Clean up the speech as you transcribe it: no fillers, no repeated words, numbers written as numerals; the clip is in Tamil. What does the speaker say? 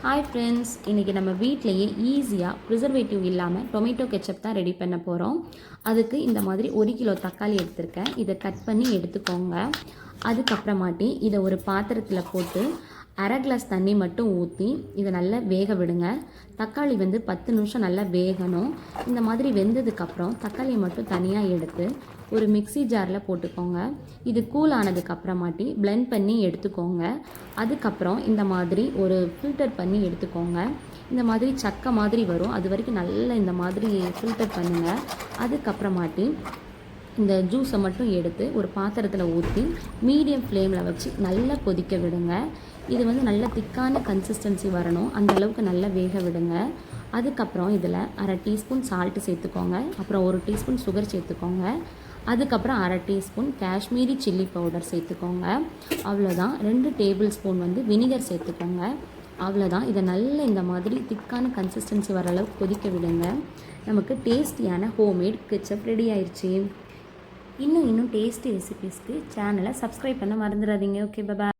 ஹாய் ஃப்ரெண்ட்ஸ், இன்றைக்கி நம்ம வீட்டிலையே ஈஸியாக ப்ரிசர்வேட்டிவ் இல்லாமல் டொமேட்டோ கெச்சப் தான் ரெடி பண்ண போகிறோம். அதுக்கு இந்த மாதிரி 1 கிலோ தக்காளி எடுத்திருக்கேன். இதை கட் பண்ணி எடுத்துக்கோங்க. அதுக்கப்புறமாட்டி இதை ஒரு பாத்திரத்தில் போட்டு அரை கிளாஸ் தண்ணி மட்டும் ஊற்றி இதை நல்லா வேக விடுங்க. தக்காளி 10 நிமிஷம் நல்லா வேகணும். இந்த மாதிரி வெந்ததுக்கப்புறம் தக்காளியை மட்டும் தனியாக எடுத்து ஒரு மிக்சி ஜாரில் போட்டுக்கோங்க. இது கூல் ஆனதுக்கப்புறமாட்டி பிளெண்ட் பண்ணி எடுத்துக்கோங்க. அதுக்கப்புறம் இந்த மாதிரி ஒரு ஃபில்டர் பண்ணி எடுத்துக்கோங்க. இந்த மாதிரி சக்கை மாதிரி வரும், அது வரைக்கும் நல்லா இந்த மாதிரி ஃபில்டர் பண்ணுங்கள். அதுக்கப்புறமாட்டி இந்த ஜூஸை மட்டும் எடுத்து ஒரு பாத்திரத்தில் ஊற்றி மீடியம் ஃப்ளேமில் வச்சு நல்லா கொதிக்க விடுங்க. இது நல்ல திக்கான கன்சிஸ்டன்சி வரணும், அந்தளவுக்கு நல்லா வேக விடுங்க. அதுக்கப்புறம் இதில் அரை டீஸ்பூன் சால்ட்டு சேர்த்துக்கோங்க. அப்புறம் 1 டீஸ்பூன் சுகர் சேர்த்துக்கோங்க. அதுக்கப்புறம் அரை டீஸ்பூன் காஷ்மீரி சில்லி பவுடர் சேர்த்துக்கோங்க. அவ்வளோதான். 2 டேபிள் ஸ்பூன் வினிகர் சேர்த்துக்கோங்க. அவ்வளோதான். இதை நல்ல இந்த மாதிரி திக்கான கன்சிஸ்டன்சி வர அளவுக்கு கொதிக்க விடுங்க. நமக்கு டேஸ்டியான ஹோம்மேட் கெச்சப் ரெடி ஆயிடுச்சு. இன்னும் டேஸ்டி ரெசிபீஸ்க்கு சேனலை சப்ஸ்கிரைப் பண்ண மறந்துடாதீங்க. Okay, by.